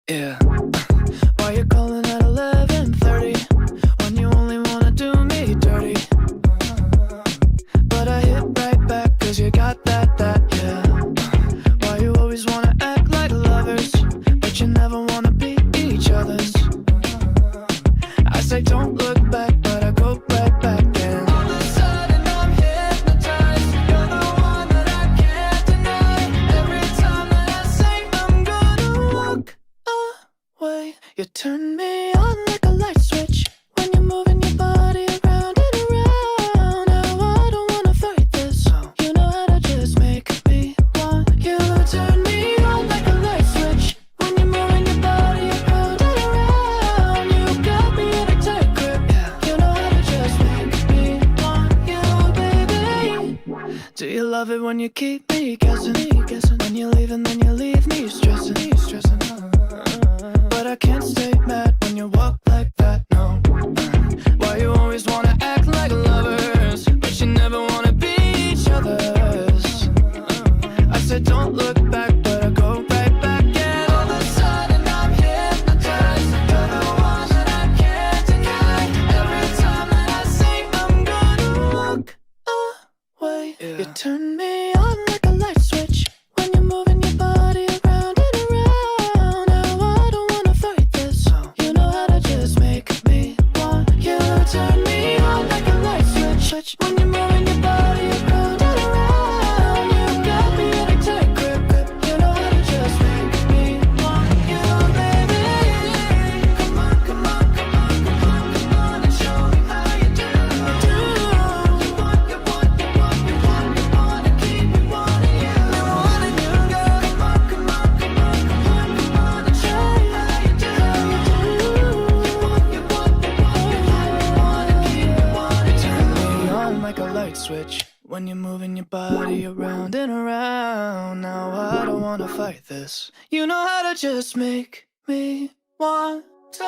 Yeah. Why you calling at 11:30 when you only wanna do me dirty? But I hit right back 'cause you got that, yeah. Why you always wanna act like lovers, but you never wanna be each other's? I say don't look back, but I go right back and all of a sudden I'm hypnotized. You're the one that I can't deny. Every time that I say I'm gonna walk away, you turn me on like a light switch when you're moving your body around and around. Now I don't wanna fight this. You know how to just make me want you. Turn me on like a light switch when you're moving your body around and around. You got me in a tight grip. You know how to just make me want you, baby. Do you love it when you keep me guessing? When you leave and then you leave me stressing. But I can't stay mad when you walk like that, no. Why you always wanna act like lovers, but you never wanna be each other's? I said don't look back, but I go right back and all of a sudden I'm hypnotized. You're the one that I can't deny. Every time that I say I'm gonna walk away, you turn me on like a light switch when you're moving your body around and around. Now I don't wanna fight this. You know how to just make me want you. Turn me on like a light switch when you're moving your body around and around. You got me in a tight grip. You know how to just make me want you, baby. Come on, come on, come on, come on, come on and show me how you do. You want, you want, you want, you want, you want to keep me wanting you. Wanting you, girl. Come on, come on, come on, come on, come on and show me how you do. You want, you want, you want, you want, you want to keep me wanting you. Turn me on like a light switch when you're moving your body around and around. Now I don't wanna fight this. You know how to just make me want to.